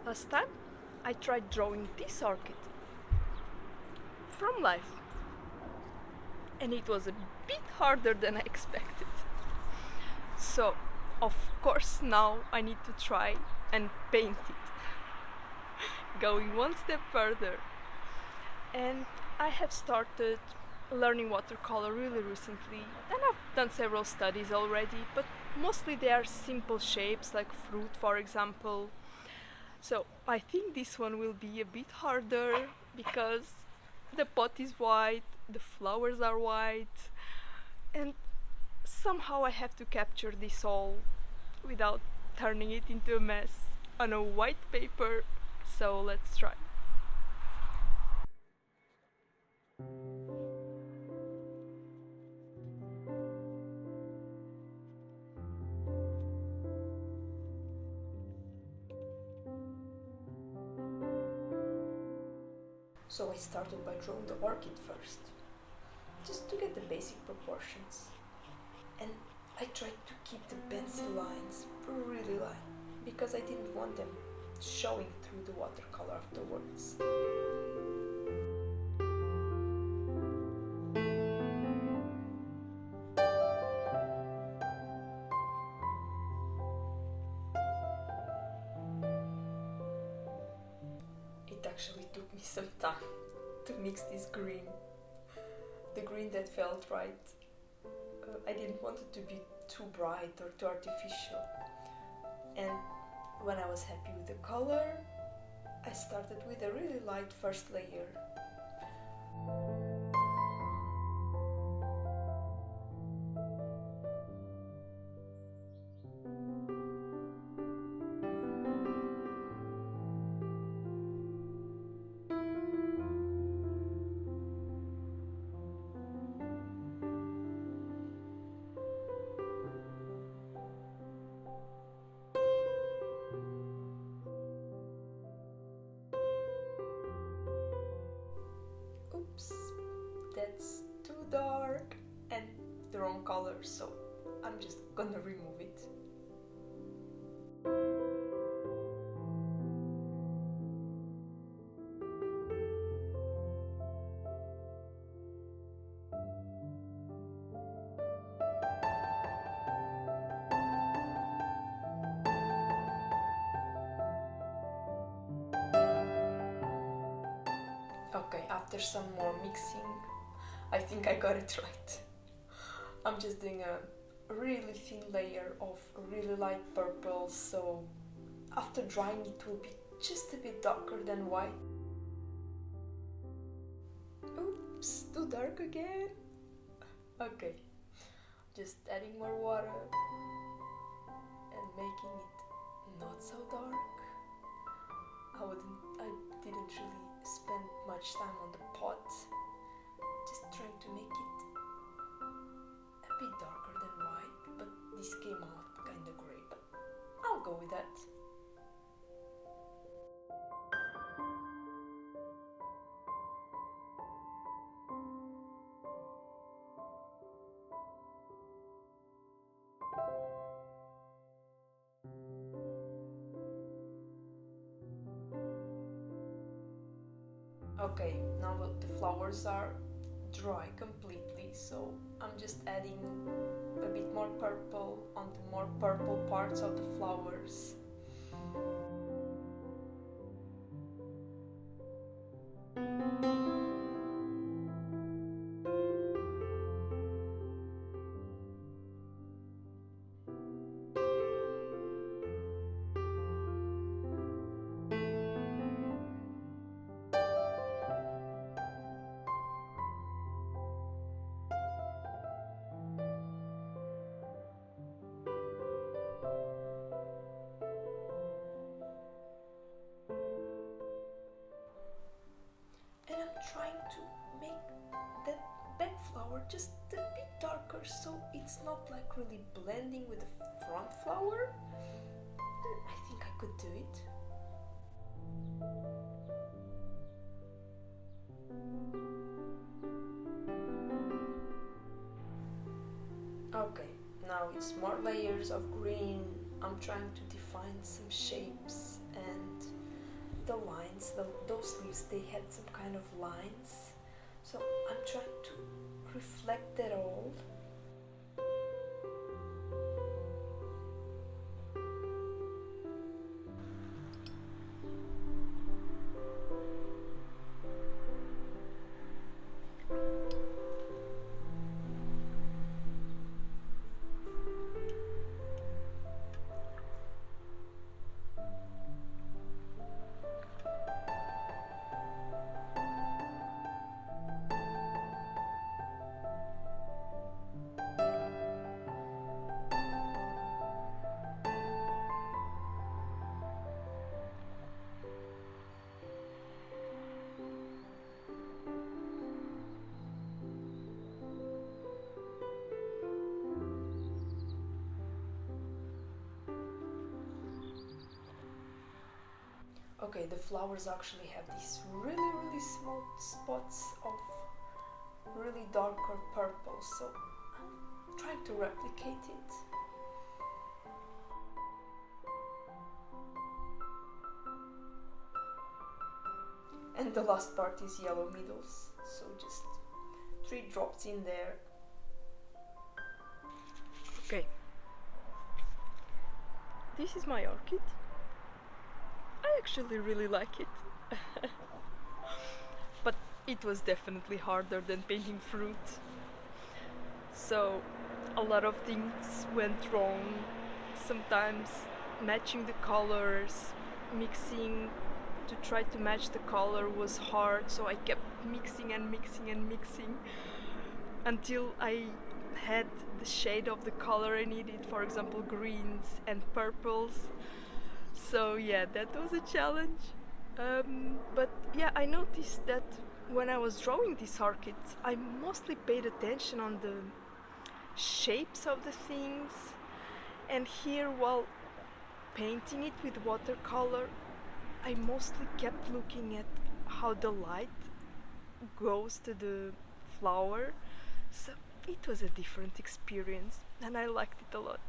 Last time I tried drawing this orchid from life, and it was a bit harder than I expected. So, of course, now I need to try and paint it, going one step further. And I have started learning watercolor really recently, and I've done several studies already, but mostly they are simple shapes like fruit, for example. So I think this one will be a bit harder because the pot is white, the flowers are white, and somehow I have to capture this all without turning it into a mess on a white paper. So let's try. So I started by drawing the orchid first, just to get the basic proportions. And I tried to keep the pencil lines really light because I didn't want them showing through the watercolor afterwards. It actually took me some time to mix this green, the green that felt right. I didn't want it to be too bright or too artificial. And when I was happy with the color, I started with a really light first layer. Oops, that's too dark and the wrong color, so I'm just gonna remove it. Okay, after some more mixing, I think I got it right. I'm just doing a really thin layer of really light purple, so after drying it will be just a bit darker than white. Oops, too dark again. Okay, just adding more water and making it not so dark. I didn't really spend much time on the pot, just trying to make it a bit darker than white, but this came out kinda grey, but I'll go with that. Okay, now the flowers are dry completely, so I'm just adding a bit more purple on the more purple parts of the flowers. And I'm trying to make that back flower just a bit darker so it's not like really blending with the front flower. I think I could do it. Okay, now it's more layers of green. I'm trying to define some shapes and lines. Those leaves, they had some kind of lines. So I'm trying to reflect that all. Okay, the flowers actually have these really small spots of really darker purple, so I'm trying to replicate it. And the last part is yellow middles, so just 3 drops in there. Okay. This is my orchid. I actually really like it. But it was definitely harder than painting fruit. So a lot of things went wrong. Sometimes matching the colors, mixing to try to match the color was hard, so I kept mixing until I had the shade of the color I needed, for example greens and purples. So yeah, that was a challenge. But yeah, I noticed that when I was drawing this orchid, I mostly paid attention on the shapes of the things, and here while painting it with watercolor, I mostly kept looking at how the light goes to the flower. So it was a different experience and I liked it a lot.